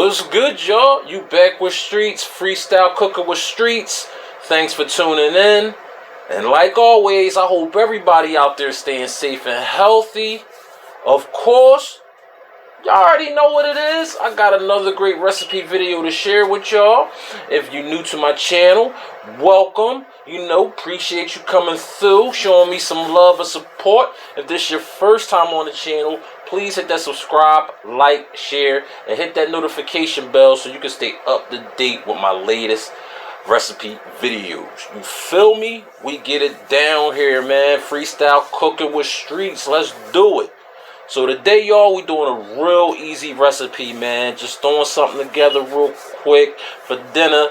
What's good, y'all? You back with Streets, freestyle cooking with Streets. Thanks for tuning in. And like always, I hope everybody out there staying safe and healthy. Of course, y'all already know what it is. I got another great recipe video to share with y'all. If you're new to my channel, welcome. Appreciate you coming through, showing me some love and support. If this is your first time on the channel, please hit that subscribe, like, share, and hit that notification bell so you can stay up to date with my latest recipe videos. You feel me? We get it down here, man. Freestyle cooking with Streets. Let's do it. So today, y'all, we doing a real easy recipe, man. Just throwing something together real quick for dinner,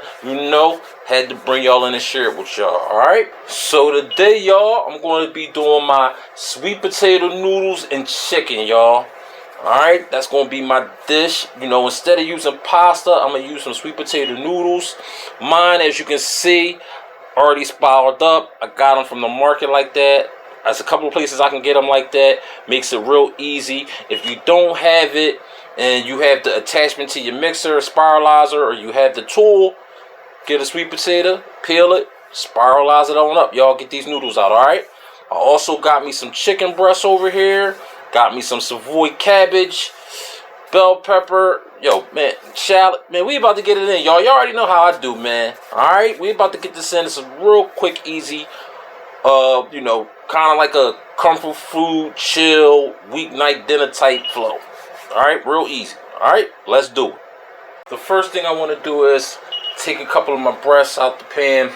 Had to bring y'all in and share it with y'all, alright? So today, y'all, I'm going to be doing my sweet potato noodles and chicken, y'all. Alright, that's going to be my dish. Instead of using pasta, I'm going to use some sweet potato noodles. Mine, as you can see, already spiraled up. I got them from the market like that. There's a couple of places I can get them like that. Makes it real easy. If you don't have it and you have the attachment to your mixer or spiralizer, or you have the tool, get a sweet potato, peel it, spiralize it on up. Y'all get these noodles out, alright? I also got me some chicken breasts over here. Got me some Savoy cabbage, bell pepper. Yo, man, shallot. Man, we about to get it in, y'all. Y'all already know how I do, man. Alright? We about to get this in. It's a real quick, easy, kind of like a comfort food, chill, weeknight dinner type flow. Alright, real easy. Alright, let's do it. The first thing I want to do is take a couple of my breasts out the pan.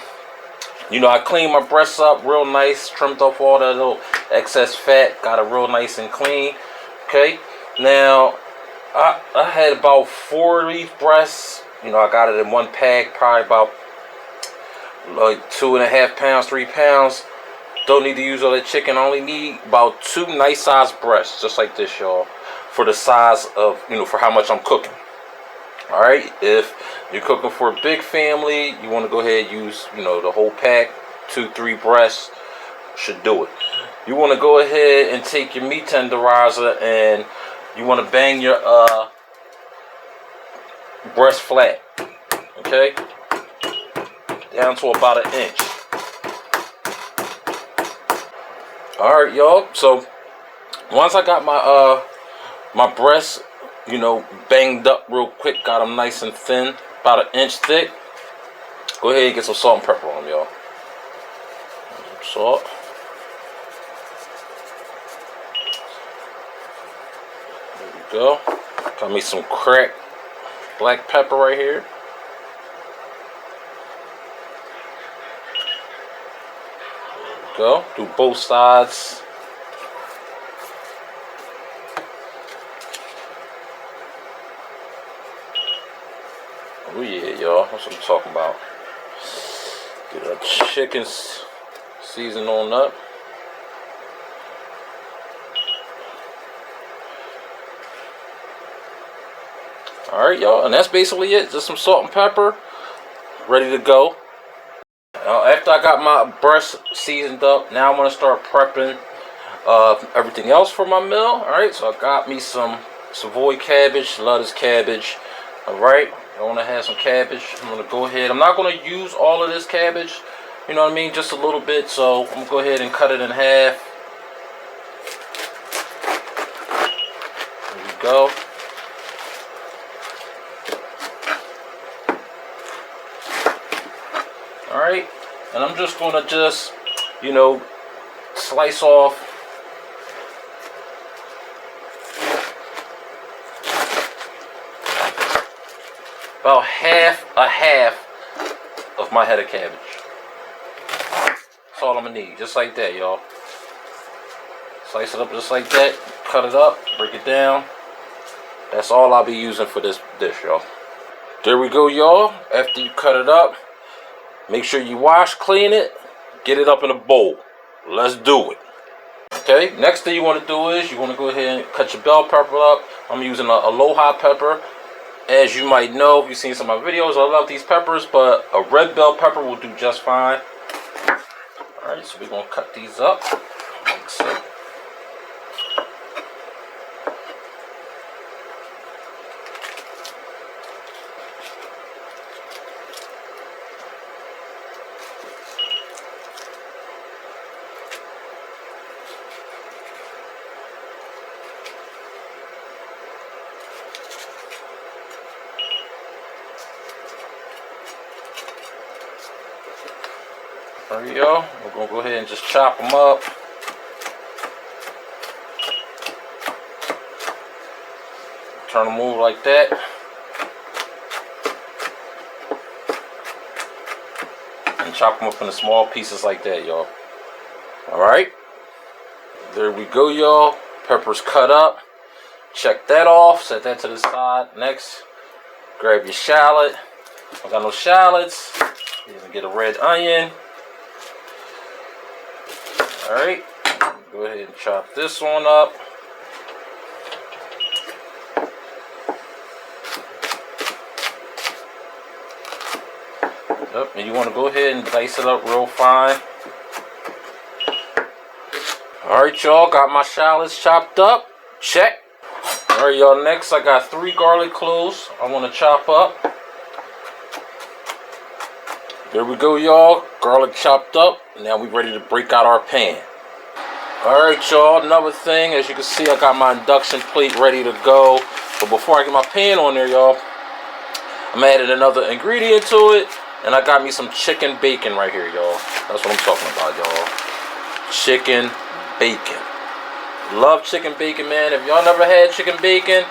I cleaned my breasts up real nice, trimmed off all that little excess fat, got it real nice and clean. Okay, now I had about 4 of these breasts. I got it in one pack, probably about like 2.5 pounds, 3 pounds. Don't need to use all that chicken. I only need about 2 nice sized breasts, just like this, y'all, for the size of, for how much I'm cooking. Alright, if you're cooking for a big family, you want to go ahead and use, the whole pack. 2-3 breasts should do it. You want to go ahead and take your meat tenderizer and you want to bang your breast flat, okay, down to about 1 inch. Alright, y'all, so once I got my my breasts, banged up real quick, got them nice and thin, about 1 inch thick, go ahead and get some salt and pepper on them, y'all. Some salt. There we go. Got me some cracked black pepper right here. Go do both sides. Oh yeah, y'all, that's what I'm talking about. Get our chicken seasoned on up. Alright, y'all, and that's basically it. Just some salt and pepper, ready to go. Now, after I got my breast seasoned up, now I'm going to start prepping everything else for my meal. Alright, so I got me some Savoy cabbage, lettuce cabbage. Alright, I want to have some cabbage. I'm going to go ahead. I'm not going to use all of this cabbage, you know what I mean, just a little bit. So I'm going to go ahead and cut it in half. There we go. Alright, and I'm just going to slice off about half of my head of cabbage. That's all I'm going to need, just like that, y'all. Slice it up just like that, cut it up, break it down. That's all I'll be using for this dish, y'all. There we go, y'all. After you cut it up, make sure you wash, clean it, get it up in a bowl. Let's do it. Okay, next thing you want to do is you want to go ahead and cut your bell pepper up. I'm using a aloha pepper. As you might know, if you've seen some of my videos, I love these peppers, but a red bell pepper will do just fine. Alright, so we're going to cut these up like so. There we go. We're gonna go ahead and just chop them up. Turn them over like that. And chop them up into small pieces like that, y'all. Alright. There we go, y'all. Peppers cut up. Check that off. Set that to the side. Next, grab your shallot. I got no shallots. You're gonna get a red onion. Alright. Go ahead and chop this one up. Yep, and you want to go ahead and dice it up real fine. Alright, y'all, got my shallots chopped up. Check. Alright, y'all, next I got 3 garlic cloves I want to chop up. There we go, y'all. Garlic chopped up. Now we ready to break out our pan. Alright, y'all, another thing, as you can see, I got my induction plate ready to go. But before I get my pan on there, y'all, I'm adding another ingredient to it. And I got me some chicken bacon right here, y'all. That's what I'm talking about, y'all. Chicken bacon. Love chicken bacon, man. If y'all never had chicken bacon,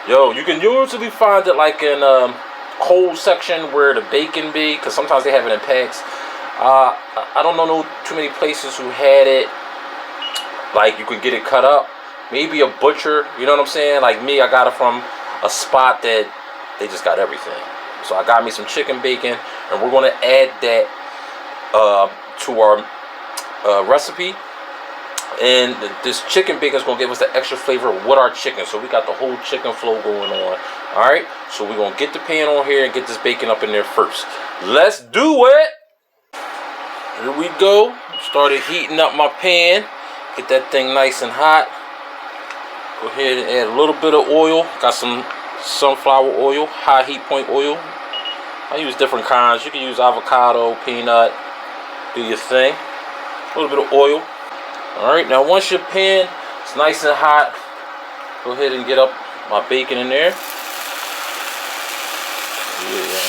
yo, you can usually find it like in cold section where the bacon be, because sometimes they have it in packs. I don't know too many places who had it. Like, you could get it cut up. Maybe a butcher, you know what I'm saying? Like me, I got it from a spot that they just got everything. So I got me some chicken bacon, and we're going to add that to our recipe. And this chicken bacon is going to give us the extra flavor with our chicken. So we got the whole chicken flow going on. Alright, so we're going to get the pan on here and get this bacon up in there first. Let's do it! Here we go. Started heating up my pan. Get that thing nice and hot. Go ahead and add a little bit of oil. Got some sunflower oil, high heat point oil. I use different kinds. You can use avocado, peanut, do your thing. A little bit of oil. Alright, now once your pan is nice and hot, go ahead and get up my bacon in there. Yeah.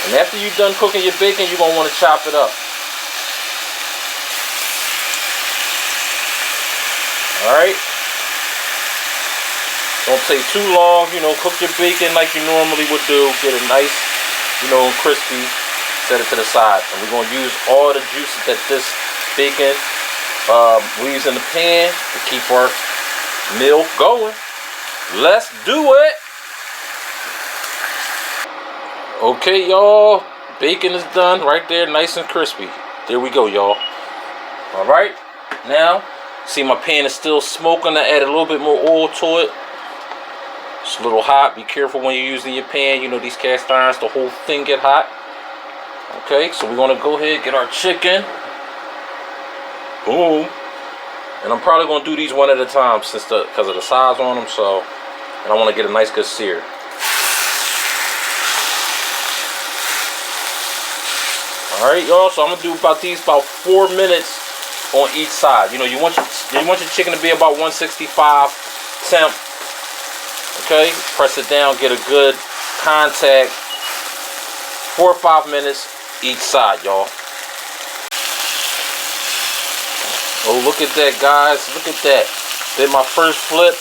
And after you're done cooking your bacon, you're going to want to chop it up. Alright. Don't take too long, you know, cook your bacon like you normally would do. Get it nice, you know, crispy. Set it to the side. And we're going to use all the juices that this bacon leaves in the pan to keep our meal going. Let's do it. Okay, y'all. Bacon is done right there, nice and crispy. There we go, y'all. Alright. Now, see my pan is still smoking. I add a little bit more oil to it. It's a little hot. Be careful when you're using your pan. You know, these cast irons, the whole thing get hot. Okay, so we're going to go ahead and get our chicken. Boom. And I'm probably going to do these one at a time because of the size on them. So, and I want to get a nice good sear. Alright, y'all. So I'm going to do about 4 minutes on each side. You know, you want your chicken to be about 165 temp. Okay, press it down, get a good contact. 4 or 5 minutes each side, y'all. Oh, look at that, guys. Look at that. Did my first flip.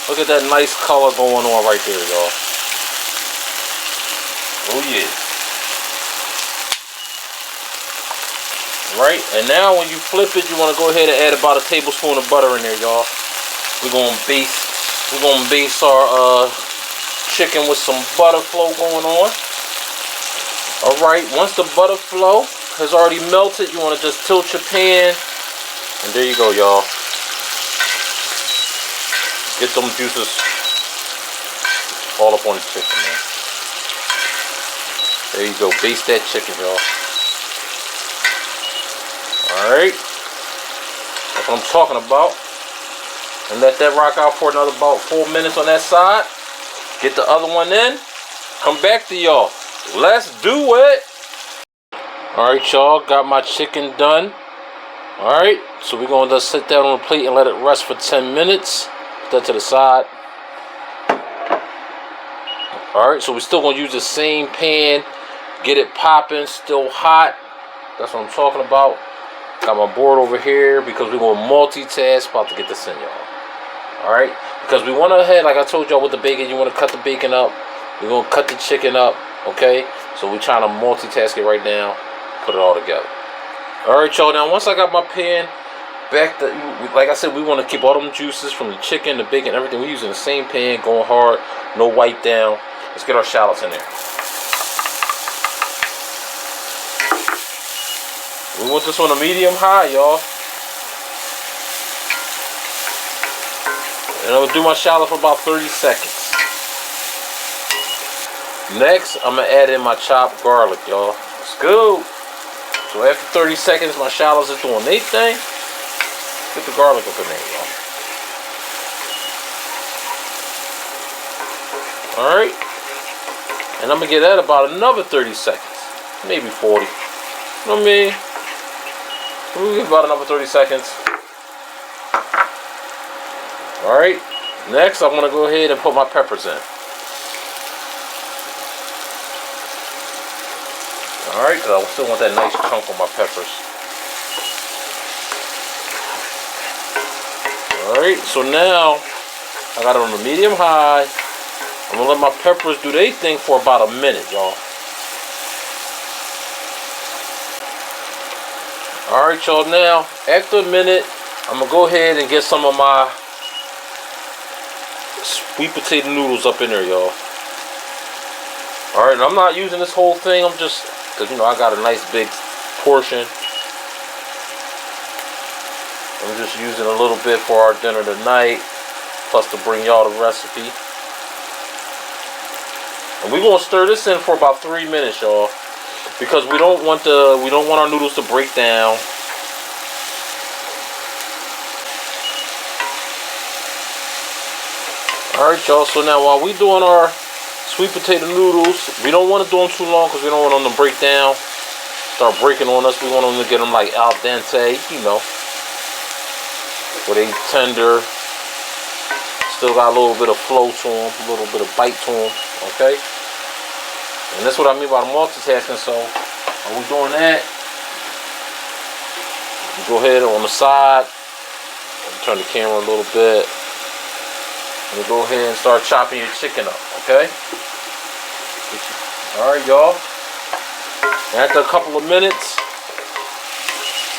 Look at that nice color going on right there, y'all. Oh, yeah. Right, and now when you flip it, you want to go ahead and add about a tablespoon of butter in there, y'all. We're going to base our chicken with some butter flow going on. Alright, once the butter flow has already melted, you want to just tilt your pan. And there you go, y'all. Get them juices all up on the chicken, man. There you go, baste that chicken, y'all. Alright. That's what I'm talking about. And let that rock out for another about 4 minutes on that side. Get the other one in. Come back to y'all. Let's do it. Alright, y'all. Got my chicken done. Alright. So we're going to just sit that on the plate and let it rest for 10 minutes. Put that to the side. Alright. So we're still going to use the same pan. Get it popping, still hot. That's what I'm talking about. Got my board over here because we're going to multitask. About to get this in, y'all. Alright? Because we went ahead, like I told y'all with the bacon, you want to cut the bacon up. We're going to cut the chicken up. Okay? So we're trying to multitask it right now. Put it all together. Alright, y'all. Now, once I got my pan back, like I said, we want to keep all them juices from the chicken, the bacon, everything. We're using the same pan, going hard, no wipe down. Let's get our shallots in there. We want this on a medium high, y'all. And I'm going to do my shallot for about 30 seconds. Next, I'm going to add in my chopped garlic, y'all. Let's go. So after 30 seconds, my shallots is doing their thing. Get the garlic up in there, y'all. Alright. And I'm going to get that about another 30 seconds. Maybe 40. You know what I mean? We'll give about another 30 seconds. Alright. Next, I'm going to go ahead and put my peppers in. Alright, because I still want that nice chunk on my peppers. Alright, so now I got it on the medium high. I'm going to let my peppers do their thing for about a minute, y'all. Alright, y'all, now, after a minute, I'm going to go ahead and get some of my sweet potato noodles up in there, y'all. Alright, I'm not using this whole thing. I'm just, because, you know, I got a nice big portion. I'm just using a little bit for our dinner tonight, plus to bring y'all the recipe. And we're going to stir this in for about 3 minutes, y'all. Because we don't want our noodles to break down. Alright, y'all, so now while we doing our sweet potato noodles, we don't want to do them too long because we don't want them to break down, start breaking on us. We want them to get them like al dente, you know, where they tender, still got a little bit of flow to them, a little bit of bite to them, okay? And that's what I mean by the multitasking. So while we doing that, you go ahead on the side, turn the camera a little bit, and go ahead and start chopping your chicken up, okay? Alright, y'all. After a couple of minutes,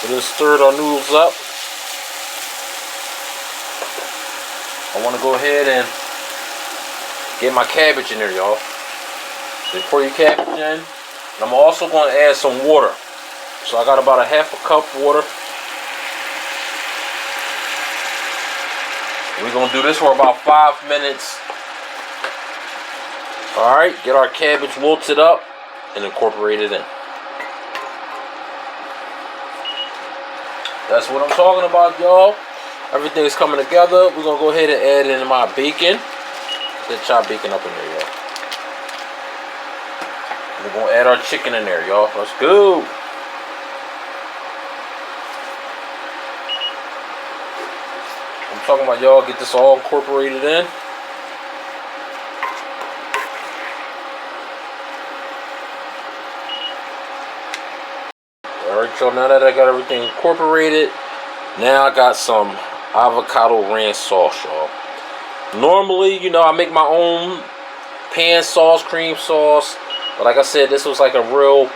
we just stirred our noodles up. I want to go ahead and get my cabbage in there, y'all. So you pour your cabbage in. And I'm also going to add some water. So I got about a half a cup water. We're going to do this for about 5 minutes. Alright, get our cabbage wilted up and incorporate it in. That's what I'm talking about, y'all. Everything's coming together. We're going to go ahead and add in my bacon. Get chopped bacon up in there, y'all. We're going to add our chicken in there, y'all. Let's go. I'm talking about, y'all, get this all incorporated in. Alright, y'all, now that I got everything incorporated, now I got some avocado ranch sauce, y'all. Normally, you know, I make my own pan sauce, cream sauce. But like I said, this was like a real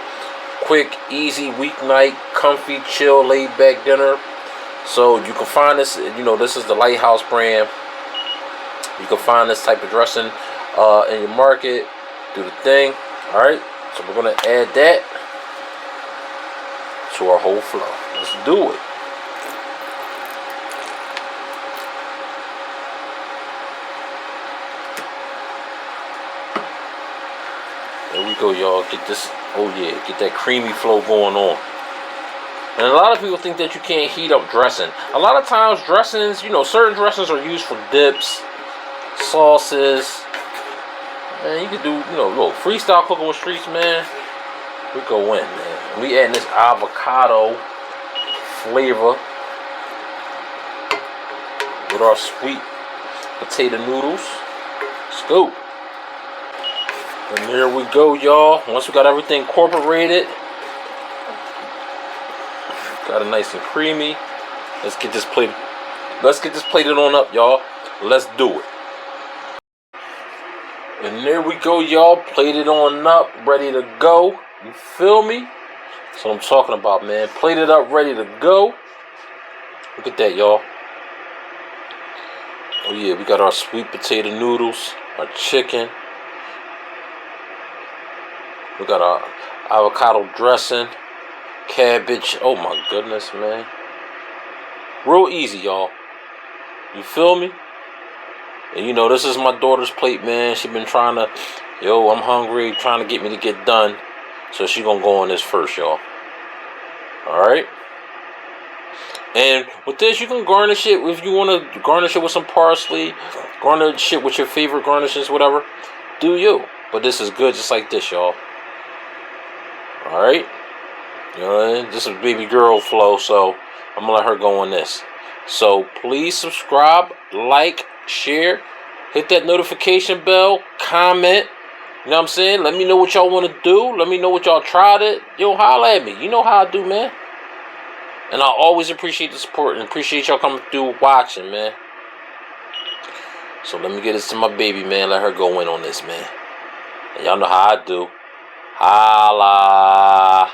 quick, easy weeknight, comfy, chill, laid back dinner. So you can find this, you know, this is the Lighthouse brand. You can find this type of dressing in your market. Do the thing. Alright, so we're going to add that to our whole flow. Let's do it. There we go, y'all. Get this, oh yeah, get that creamy flow going on. And a lot of people think that you can't heat up dressing. A lot of times dressings, you know, certain dressings are used for dips, sauces. Man, you could do, you know, little freestyle cooking with streets, man. We go in, man. We adding this avocado flavor with our sweet potato noodles. Let's go. And there we go, y'all. Once we got everything incorporated, got it nice and creamy. Let's get this plated. Let's get this plated on up, y'all. Let's do it. And there we go, y'all. Plated on up, ready to go. You feel me? That's what I'm talking about, man. Plated up, ready to go. Look at that, y'all. Oh yeah, we got our sweet potato noodles, our chicken. We got our avocado dressing, cabbage. Oh my goodness, man. Real easy, y'all. You feel me? And you know, this is my daughter's plate, man. She been trying to, I'm hungry, trying to get me to get done. So she gonna go on this first, y'all. Alright? And with this, you can garnish it if you want to garnish it with some parsley, garnish it with your favorite garnishes, whatever. Do you? But this is good just like this, y'all. Alright? You know, this is baby girl flow, so I'm gonna let her go on this. So please subscribe, like, share, hit that notification bell, comment. You know what I'm saying? Let me know what y'all want to do. Let me know what y'all tried it. Holla at me. You know how I do, man. And I always appreciate the support and appreciate y'all coming through watching, man. So let me get this to my baby, man. Let her go in on this, man. And y'all know how I do. Holla.